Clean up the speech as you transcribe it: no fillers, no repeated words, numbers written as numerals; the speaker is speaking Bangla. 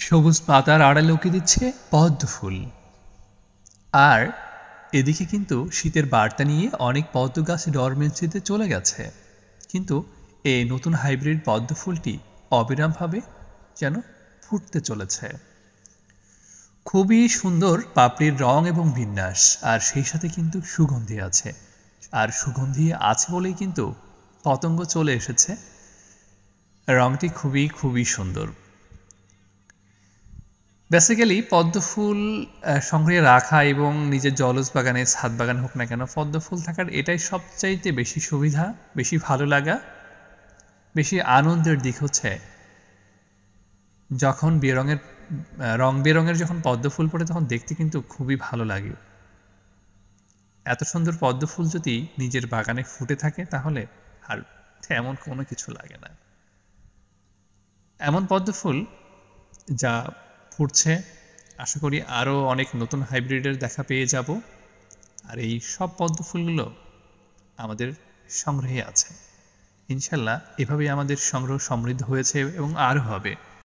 সবুজ পাতার আড়ালে উঁকি দিচ্ছে পদ্ম ফুল। আর এদিকে কিন্তু শীতের বার্তা নিয়ে অনেক পদ্ম গাছ ডরমেন্সিতে চলে গেছে। কিন্তু এই নতুন হাইব্রিড পদ্ম ফুলটি অবিরামভাবে যেন ফুটতে চলেছে। খুবই সুন্দর পাপড়ির রং এবং বিন্যাস, আর সেই সাথে কিন্তু সুগন্ধি আছে। আর সুগন্ধি আছে বলেই কিন্তু পতঙ্গ চলে এসেছে। রংটি খুবই খুবই সুন্দর। বেসিক্যালি পদ্ম ফুল সংগ্রহে রাখা এবং নিজের জলজ বাগানে ছাদ বাগানে হোক না কেন, পদ্ম ফুল থাকার এটাই সবচাইতে বেশি সুবিধা, বেশি ভালো লাগা, বেশি আনন্দের দিক হচ্ছে যখন রং বেরঙের যখন পদ্ম ফুল পড়ে তখন দেখতে কিন্তু খুবই ভালো লাগে। এত সুন্দর পদ্ম ফুল যদি নিজের বাগানে ফুটে থাকে তাহলে আর তেমন কোনো কিছু লাগে না। এমন পদ্ম ফুল যা ফুটছে, আশা করি আরও অনেক নতুন হাইব্রিডের দেখা পেয়ে যাব। আর এই সব পদ্ম ফুলগুলো আমাদের সংগ্রহে আছে। ইনশাল্লাহ এভাবেই আমাদের সংগ্রহ সমৃদ্ধ হয়েছে এবং আরও হবে।